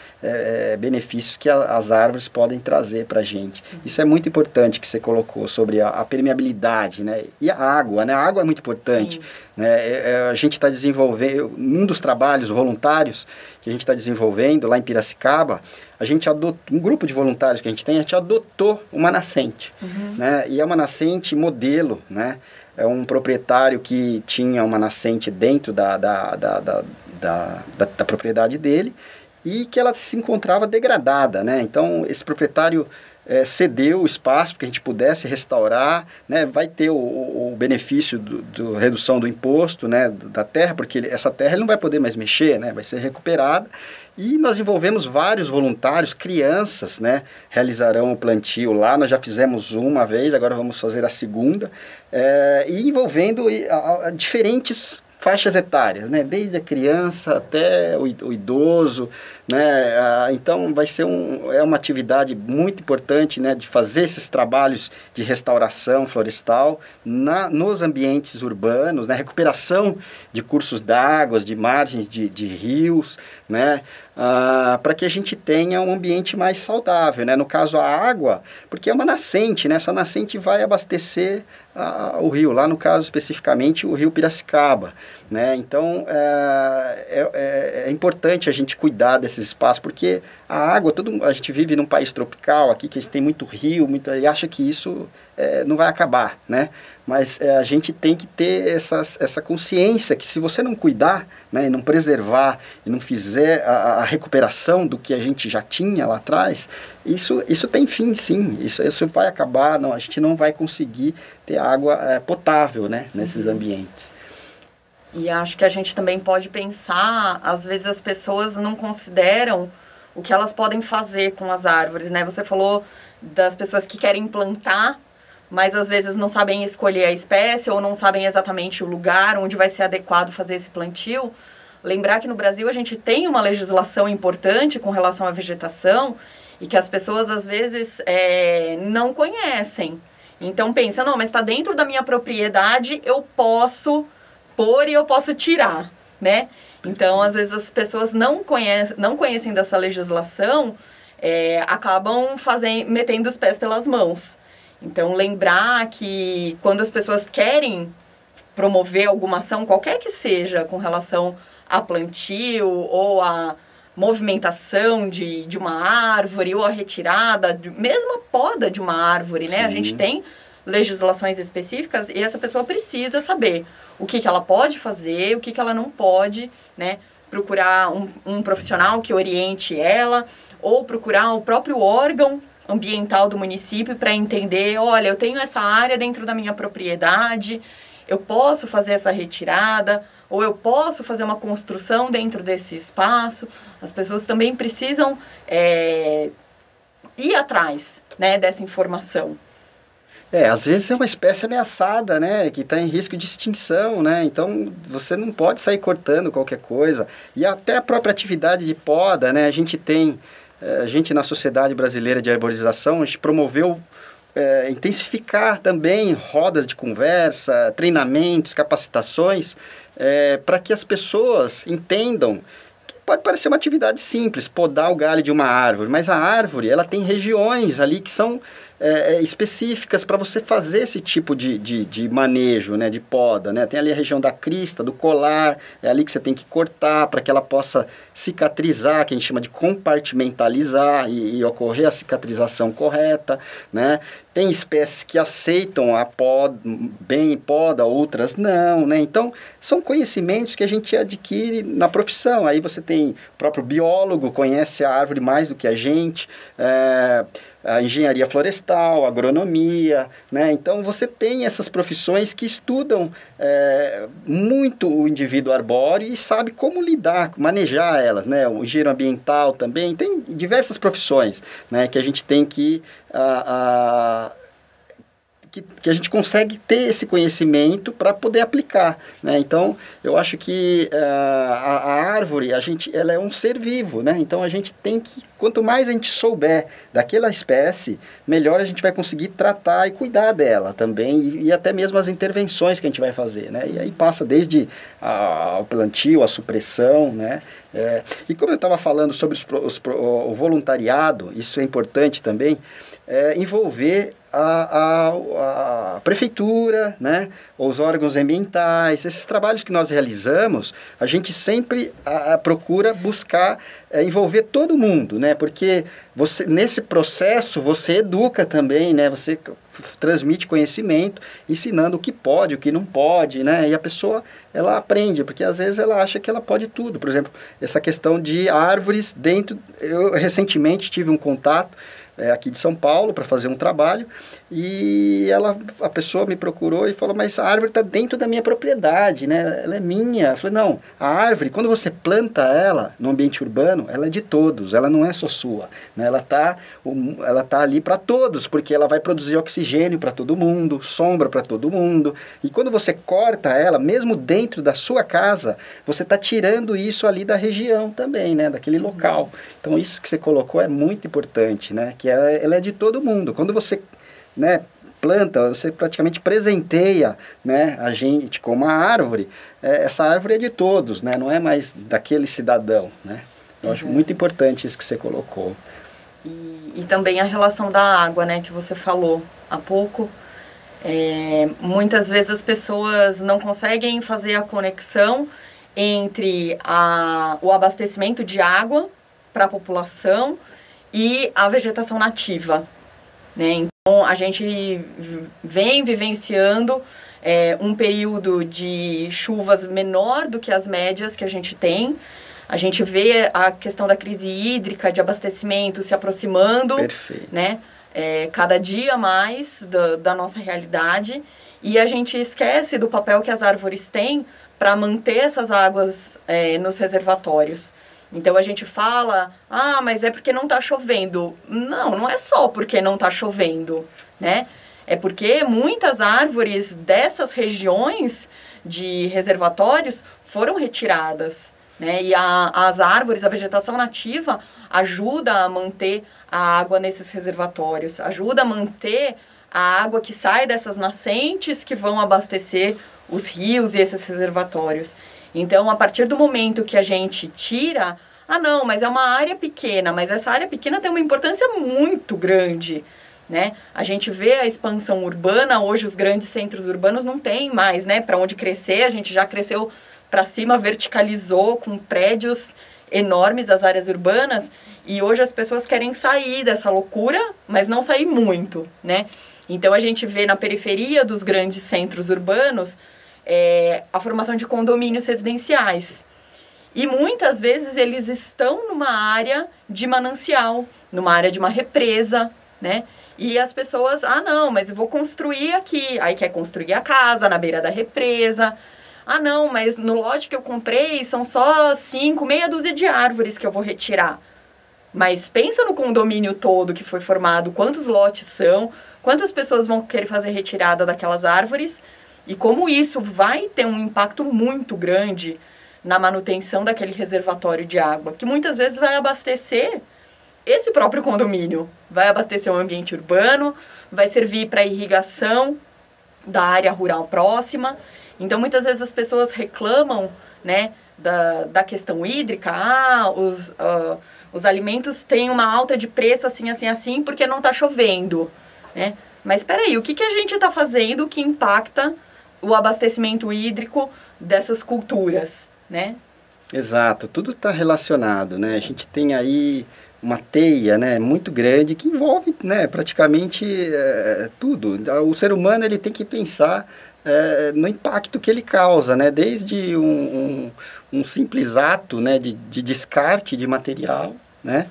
benefícios que as árvores podem trazer para a gente. Isso é muito importante que você colocou sobre a permeabilidade, né, e a água, né, a água é muito importante. Né, a gente está desenvolvendo, um dos trabalhos voluntários que a gente está desenvolvendo lá em Piracicaba, a gente adotou, um grupo de voluntários que a gente adotou uma nascente, né, e é uma nascente modelo, né. É um proprietário que tinha uma nascente dentro da propriedade dele e que ela se encontrava degradada, né? Então, esse proprietário cedeu o espaço para que a gente pudesse restaurar, né? Vai ter o benefício da redução do imposto, né, da terra, porque essa terra ele não vai poder mais mexer, né? Vai ser recuperada. E nós envolvemos vários voluntários, crianças, né, realizarão o plantio lá. Nós já fizemos uma vez, agora vamos fazer a segunda, e envolvendo diferentes faixas etárias, né, desde a criança até o idoso, né, então vai ser uma atividade muito importante, né, de fazer esses trabalhos de restauração florestal nos ambientes urbanos, né, recuperação de cursos d'água, de margens de rios, né, para que a gente tenha um ambiente mais saudável, né? No caso, a água, porque é uma nascente, né? Essa nascente vai abastecer o rio, lá no caso especificamente o rio Piracicaba, né? Então é importante a gente cuidar desses espaços, porque a água, a gente vive num país tropical aqui, que a gente tem muito rio, e acha que isso não vai acabar, né? Mas a gente tem que ter essa consciência que se você não cuidar, né, e não preservar, e não fizer a recuperação do que a gente já tinha lá atrás, isso tem fim, sim. Isso vai acabar, a gente não vai conseguir ter água potável, né, nesses ambientes. E acho que a gente também pode pensar, às vezes as pessoas não consideram o que elas podem fazer com as árvores, né? Você falou das pessoas que querem plantar, mas às vezes não sabem escolher a espécie ou não sabem exatamente o lugar onde vai ser adequado fazer esse plantio. Lembrar que no Brasil a gente tem uma legislação importante com relação à vegetação e que as pessoas às vezes não conhecem. Então pensa, não, mas está dentro da minha propriedade, eu posso pôr e eu posso tirar, né? Então às vezes as pessoas não conhecem dessa legislação, acabam metendo os pés pelas mãos. Então, lembrar que quando as pessoas querem promover alguma ação, qualquer que seja, com relação a plantio ou a movimentação de uma árvore ou a retirada, mesmo a poda de uma árvore, né? Sim. A gente tem legislações específicas e essa pessoa precisa saber o que ela pode fazer, o que ela não pode, né? Procurar um profissional que oriente ela ou procurar o próprio órgão ambiental do município para entender, olha, eu tenho essa área dentro da minha propriedade, eu posso fazer essa retirada, ou eu posso fazer uma construção dentro desse espaço. As pessoas também precisam ir atrás, né, dessa informação. Às vezes é uma espécie ameaçada, né, que está em risco de extinção, né, então você não pode sair cortando qualquer coisa. E até a própria atividade de poda, né, a gente na Sociedade Brasileira de Arborização, a gente promoveu intensificar também rodas de conversa, treinamentos, capacitações, para que as pessoas entendam que pode parecer uma atividade simples, podar o galho de uma árvore, mas a árvore ela tem regiões ali que são específicas para você fazer esse tipo de manejo, né, de poda, né? Tem ali a região da crista, do colar, é ali que você tem que cortar para que ela possa cicatrizar, que a gente chama de compartimentalizar e ocorrer a cicatrização correta, né? Tem espécies que aceitam a poda, bem poda, outras não, né? Então, são conhecimentos que a gente adquire na profissão. Aí você tem o próprio biólogo, conhece a árvore mais do que a gente, a engenharia florestal, a agronomia, né? Então você tem essas profissões que estudam muito o indivíduo arbóreo e sabe como lidar, manejar elas, né? O engenheiro ambiental também, tem diversas profissões, né, que a gente tem que a gente consegue ter esse conhecimento para poder aplicar, né? Então, eu acho que a árvore, ela é um ser vivo, né? Então, a gente tem que, quanto mais a gente souber daquela espécie, melhor a gente vai conseguir tratar e cuidar dela também, e até mesmo as intervenções que a gente vai fazer, né? E aí passa desde o plantio, a supressão, né? E como eu estava falando sobre o voluntariado, isso é importante também, envolver a prefeitura, né, os órgãos ambientais, esses trabalhos que nós realizamos, a gente sempre procura buscar envolver todo mundo, né, porque nesse processo você educa também, né, você transmite conhecimento, ensinando o que pode, o que não pode, né, e a pessoa, ela aprende, porque às vezes ela acha que ela pode tudo. Por exemplo, essa questão de árvores eu recentemente tive um contato aqui de São Paulo para fazer um trabalho e a pessoa me procurou e falou, mas a árvore está dentro da minha propriedade, né? Ela é minha. Eu falei, não, a árvore, quando você planta ela no ambiente urbano, ela é de todos, ela não é só sua, né? Ela tá ali para todos, porque ela vai produzir oxigênio para todo mundo, sombra para todo mundo, e quando você corta ela, mesmo dentro da sua casa, você está tirando isso ali da região também, né? Daquele local. Então, isso que você colocou é muito importante, né? Que ela é de todo mundo. Quando você, né, planta, você praticamente presenteia, né, a gente com uma árvore, essa árvore é de todos, né, não é mais daquele cidadão, né? Eu acho muito importante isso que você colocou. E também a relação da água, né, que você falou há pouco. Muitas vezes as pessoas não conseguem fazer a conexão entre o abastecimento de água para a população e a vegetação nativa, né? Então, a gente vem vivenciando um período de chuvas menor do que as médias que a gente tem. A gente vê a questão da crise hídrica, de abastecimento se aproximando, né? Cada dia mais da nossa realidade. E a gente esquece do papel que as árvores têm para manter essas águas nos reservatórios. Então a gente fala, mas é porque não está chovendo. Não, não é só porque não está chovendo, né? É porque muitas árvores dessas regiões de reservatórios foram retiradas, né? E as árvores, a vegetação nativa, ajuda a manter a água nesses reservatórios, ajuda a manter a água que sai dessas nascentes que vão abastecer os rios e esses reservatórios. Então, a partir do momento que a gente tira, não, mas é uma área pequena, mas essa área pequena tem uma importância muito grande, né? A gente vê a expansão urbana, hoje os grandes centros urbanos não tem mais, né, para onde crescer, a gente já cresceu para cima, verticalizou com prédios enormes as áreas urbanas, e hoje as pessoas querem sair dessa loucura, mas não sair muito, né? Então, a gente vê na periferia dos grandes centros urbanos a formação de condomínios residenciais. E muitas vezes eles estão numa área de manancial, numa área de uma represa, né? E as pessoas, não, mas eu vou construir aqui. Aí quer construir a casa na beira da represa. Não, mas no lote que eu comprei são só meia dúzia de árvores que eu vou retirar. Mas pensa no condomínio todo que foi formado, quantos lotes são, quantas pessoas vão querer fazer retirada daquelas árvores e como isso vai ter um impacto muito grande na manutenção daquele reservatório de água, que muitas vezes vai abastecer esse próprio condomínio, vai abastecer o ambiente urbano, vai servir para irrigação da área rural próxima. Então, muitas vezes as pessoas reclamam, né, da questão hídrica, os alimentos têm uma alta de preço assim, porque não está chovendo, né? Mas espera aí, o que a gente está fazendo que impacta o abastecimento hídrico dessas culturas, né? Exato, tudo está relacionado, né? A gente tem aí uma teia, né, muito grande que envolve, né, praticamente tudo. O ser humano ele tem que pensar no impacto que ele causa, né? Desde um simples ato, né, de descarte de material, né?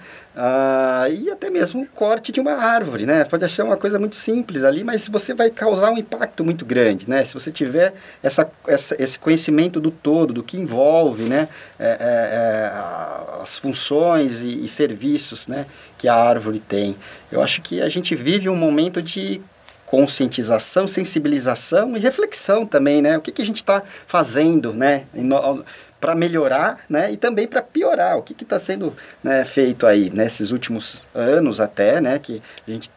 E até mesmo o corte de uma árvore, né? Pode achar uma coisa muito simples ali, mas você vai causar um impacto muito grande, né? Se você tiver esse conhecimento do todo, do que envolve, né? As funções e serviços, né, que a árvore tem. Eu acho que a gente vive um momento de conscientização, sensibilização e reflexão também, né? O que a gente está fazendo, né, para melhorar, né, e também para piorar. O que está sendo, né, feito aí nesses últimos anos até, né, que a gente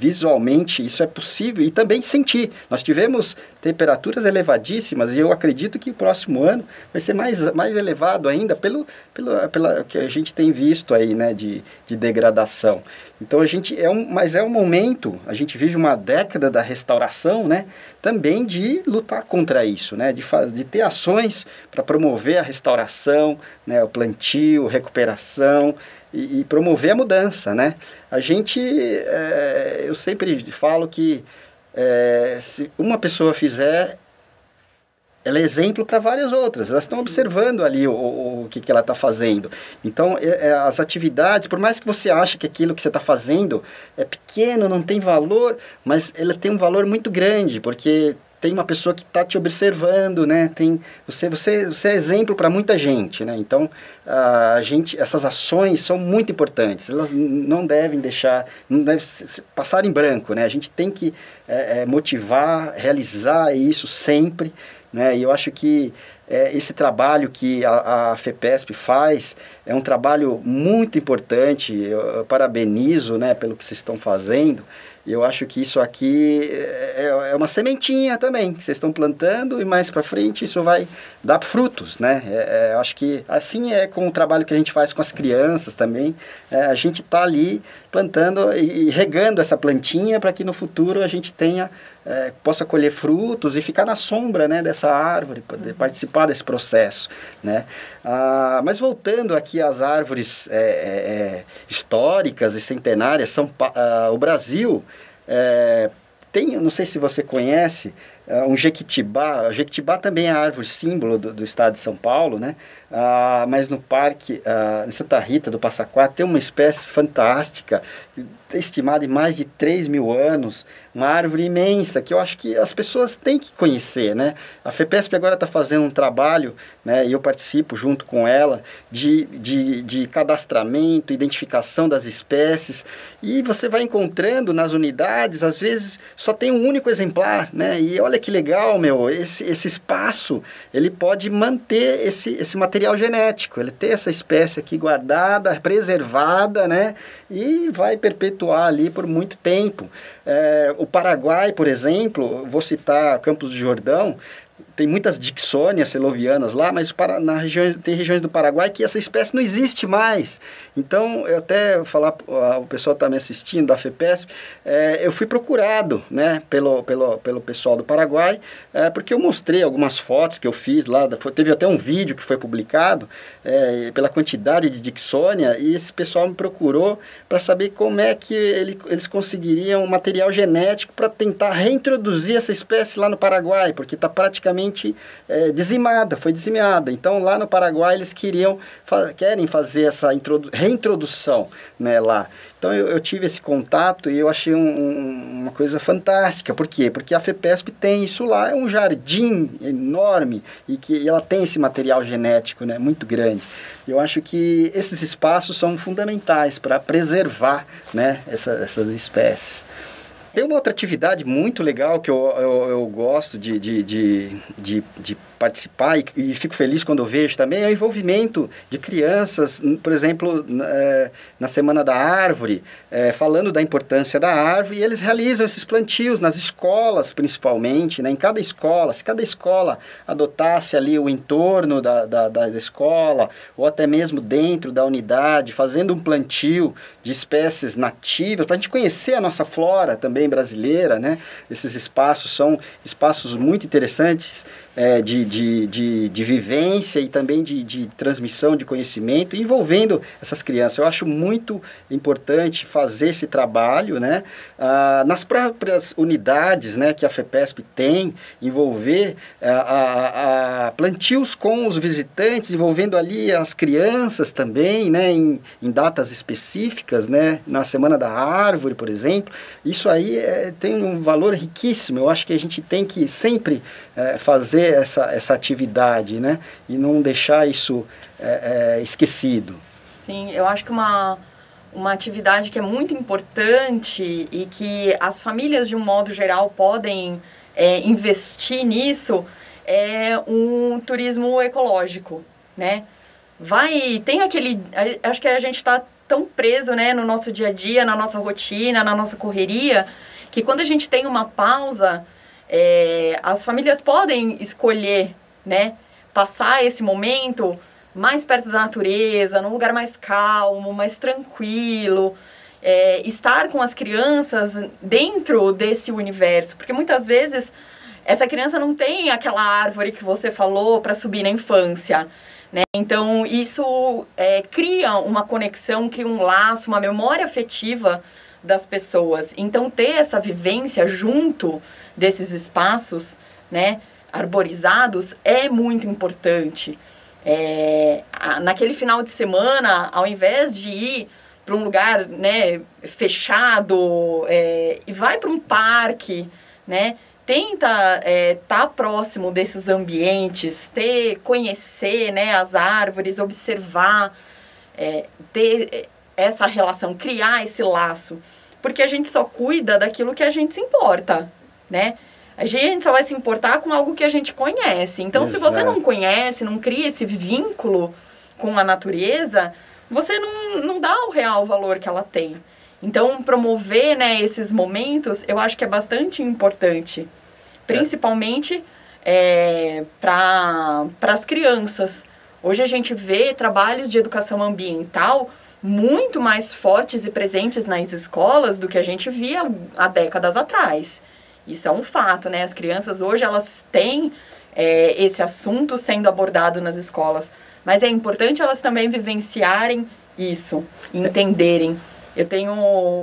visualmente isso é possível e também sentir. Nós tivemos temperaturas elevadíssimas e eu acredito que o próximo ano vai ser mais elevado ainda pela que a gente tem visto aí, né, de degradação. Então mas é um momento, a gente vive uma década da restauração, né, também de lutar contra isso, né, de ter ações para promover a restauração, né, o plantio, recuperação, e promover a mudança, né? A gente, eu sempre falo que se uma pessoa fizer, ela é exemplo para várias outras. Elas estão observando ali o que ela está fazendo. Então, as atividades, por mais que você ache que aquilo que você está fazendo é pequeno, não tem valor, mas ela tem um valor muito grande, porque tem uma pessoa que está te observando, né? Você é exemplo para muita gente, né? Então, essas ações são muito importantes. Elas não devem passar em branco, né? A gente tem que motivar, realizar isso sempre, né? E eu acho que esse trabalho que a FEPESP faz é um trabalho muito importante, eu parabenizo, né, pelo que vocês estão fazendo. Eu acho que isso aqui é uma sementinha também, que vocês estão plantando e mais para frente isso vai dar frutos, né? Eu acho que assim é com o trabalho que a gente faz com as crianças também. A gente está ali plantando e regando essa plantinha para que no futuro a gente possa colher frutos e ficar na sombra, né, dessa árvore, poder participar desse processo, né? Mas voltando aqui às árvores históricas e centenárias, o Brasil tem, não sei se você conhece, um jequitibá. O jequitibá também é a árvore símbolo do estado de São Paulo, né? Mas no parque, em Santa Rita do Passa Quatro, tem uma espécie fantástica, estimada em mais de 3.000 anos, uma árvore imensa, que eu acho que as pessoas têm que conhecer, né? A FEPESP agora está fazendo um trabalho, né, e eu participo junto com ela, de cadastramento, identificação das espécies, e você vai encontrando nas unidades, às vezes só tem um único exemplar, né? E olha que legal, esse espaço, ele pode manter esse material genético, ele tem essa espécie aqui guardada, preservada, né? E vai perpetuar ali por muito tempo. O Paraguai, por exemplo, vou citar Campos do Jordão, tem muitas Dicksonias selovianas lá, mas tem regiões do Paraguai que essa espécie não existe mais. Então, eu até falar, o pessoal está me assistindo, da FEPESP, eu fui procurado, né, pelo pessoal do Paraguai, porque eu mostrei algumas fotos que eu fiz lá, teve até um vídeo que foi publicado, pela quantidade de Dicksonia, e esse pessoal me procurou para saber como é que eles conseguiriam um material genético para tentar reintroduzir essa espécie lá no Paraguai, porque está praticamente foi dizimada. Então, lá no Paraguai, eles querem fazer essa reintrodução, né, lá. Então, eu tive esse contato e eu achei uma coisa fantástica. Por quê? Porque a FEPESP tem isso lá, é um jardim enorme e ela tem esse material genético, né, muito grande. Eu acho que esses espaços são fundamentais para preservar, né, essas espécies. Tem uma outra atividade muito legal que eu gosto de participar e fico feliz quando eu vejo também, é o envolvimento de crianças, por exemplo, na Semana da Árvore, falando da importância da árvore, e eles realizam esses plantios nas escolas, principalmente, né? Em cada escola, se cada escola adotasse ali o entorno da escola, ou até mesmo dentro da unidade, fazendo um plantio de espécies nativas, para a gente conhecer a nossa flora também brasileira, né? Esses espaços são espaços muito interessantes, de vivência e também de transmissão de conhecimento envolvendo essas crianças. Eu acho muito importante fazer esse trabalho, né, nas próprias unidades, né, que a FEPESP tem, envolver plantios com os visitantes, envolvendo ali as crianças também, né, em datas específicas, né, na Semana da Árvore, por exemplo. Isso aí tem um valor riquíssimo. Eu acho que a gente tem que sempre fazer essa atividade, né? E não deixar isso esquecido. Sim, eu acho que uma atividade que é muito importante e que as famílias, de um modo geral, podem investir nisso é um turismo ecológico, né? Acho que a gente está tão preso, né, no nosso dia a dia, na nossa rotina, na nossa correria, que quando a gente tem uma pausa, as famílias podem escolher, né, passar esse momento mais perto da natureza, num lugar mais calmo, mais tranquilo, estar com as crianças dentro desse universo, porque muitas vezes essa criança não tem aquela árvore que você falou para subir na infância, né? Então isso cria uma conexão, cria um laço, uma memória afetiva das pessoas. Então ter essa vivência junto desses espaços, né, arborizados é muito importante. Naquele final de semana, ao invés de ir para um lugar, né, fechado, e vai para um parque, né, tenta estar próximo desses ambientes, conhecer, né, as árvores, observar, ter essa relação, criar esse laço, porque a gente só cuida daquilo que a gente se importa, né? A gente só vai se importar com algo que a gente conhece. Então, Exato. Se você não conhece, não cria esse vínculo, com a natureza, você não dá o real valor que ela tem. Então, promover, né, esses momentos, eu acho que é bastante importante, principalmente para as crianças. Hoje a gente vê trabalhos de educação ambiental muito mais fortes e presentes nas escolas do que a gente via há décadas atrás. Isso é um fato, né? As crianças hoje, elas têm esse assunto sendo abordado nas escolas, mas é importante elas também vivenciarem isso, entenderem. Eu tenho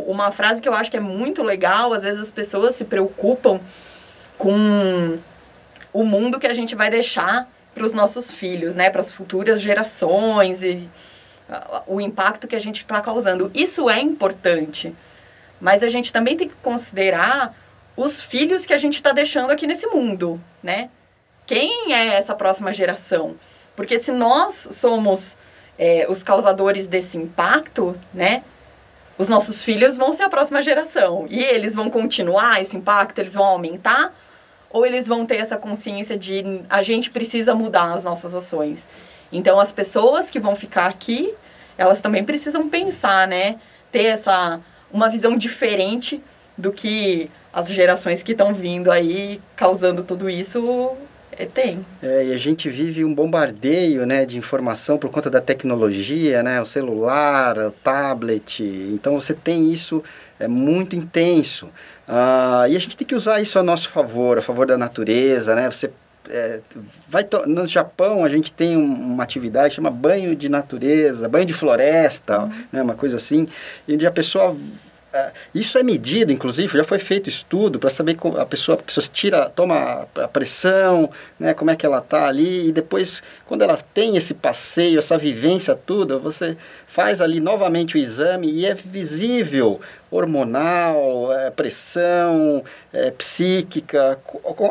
uma frase que eu acho que é muito legal, às vezes as pessoas se preocupam com o mundo que a gente vai deixar para os nossos filhos, né? Para as futuras gerações e o impacto que a gente está causando. Isso é importante, mas a gente também tem que considerar os filhos que a gente está deixando aqui nesse mundo, né? Quem é essa próxima geração? Porque se nós somos os causadores desse impacto, né? Os nossos filhos vão ser a próxima geração. E eles vão continuar esse impacto? Eles vão aumentar? Ou eles vão ter essa consciência de a gente precisa mudar as nossas ações? Então, as pessoas que vão ficar aqui, elas também precisam pensar, né? Ter uma visão diferente do que as gerações que estão vindo aí causando tudo isso tem. E a gente vive um bombardeio, né, de informação por conta da tecnologia, né, o celular, o tablet, então você tem isso muito intenso. E a gente tem que usar isso a nosso favor, a favor da natureza, né, você no Japão a gente tem uma atividade que chama banho de natureza, banho de floresta, né, uma coisa assim, onde a pessoa... Isso é medido, inclusive, já foi feito estudo para saber como a pessoa toma a pressão, né, como é que ela está ali, e depois, quando ela tem esse passeio, essa vivência toda, você faz ali novamente o exame e é visível hormonal, pressão, psíquica,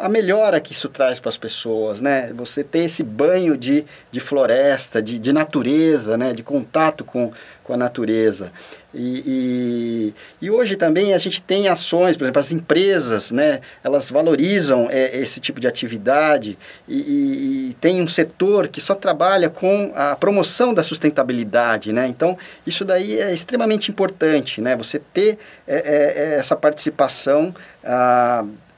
a melhora que isso traz para as pessoas, né? Você tem esse banho de floresta, de natureza, né, de contato com a natureza. E hoje também a gente tem ações, por exemplo, as empresas, né, elas valorizam esse tipo de atividade e tem um setor que só trabalha com a promoção da sustentabilidade, né? Então, isso daí é extremamente importante, né? Você ter essa participação,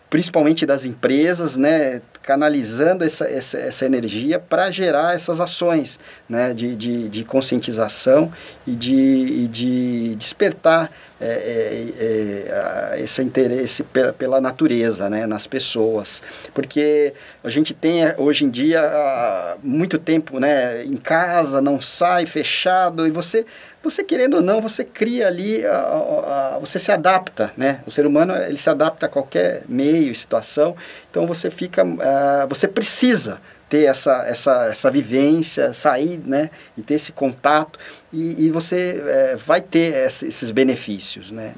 principalmente das empresas, né, canalizando essa energia para gerar essas ações, né, de conscientização e de despertar esse interesse pela natureza, né, nas pessoas. Porque a gente tem hoje em dia muito tempo, né, em casa, não sai, fechado, e você querendo ou não, você cria ali, você se adapta, né? O ser humano, ele se adapta a qualquer meio, situação, então você precisa ter essa vivência, sair, né, e ter esse contato, e você vai ter esses benefícios, né,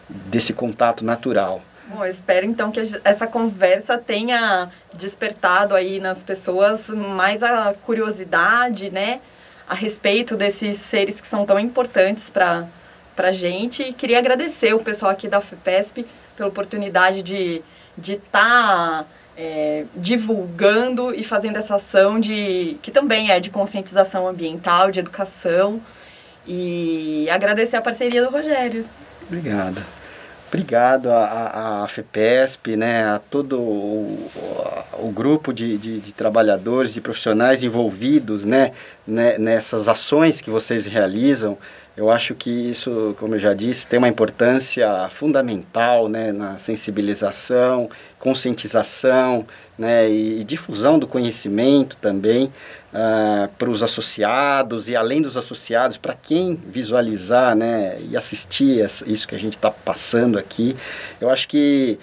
desse contato natural. Bom, eu espero então que essa conversa tenha despertado aí nas pessoas mais a curiosidade, né, a respeito desses seres que são tão importantes para a gente. E queria agradecer o pessoal aqui da FEPESP pela oportunidade de estar divulgando e fazendo essa ação que também é de conscientização ambiental, de educação. E agradecer a parceria do Rogério. Obrigado à FEPESP, né, a todo o grupo de trabalhadores, de profissionais envolvidos, né, nessas ações que vocês realizam. Eu acho que isso, como eu já disse, tem uma importância fundamental, né, na sensibilização, conscientização, né, e difusão do conhecimento também para os associados e além dos associados, para quem visualizar, né, e assistir isso que a gente está passando aqui. Eu acho que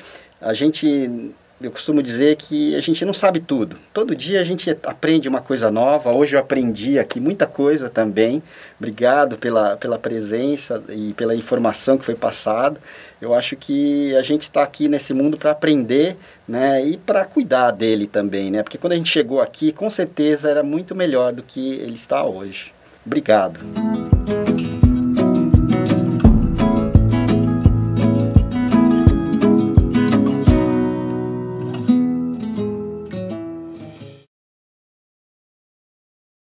eu costumo dizer que a gente não sabe tudo. Todo dia a gente aprende uma coisa nova. Hoje eu aprendi aqui muita coisa também. Obrigado pela presença e pela informação que foi passada. Eu acho que a gente está aqui nesse mundo para aprender, né, e para cuidar dele também, né? Porque quando a gente chegou aqui, com certeza era muito melhor do que ele está hoje. Obrigado.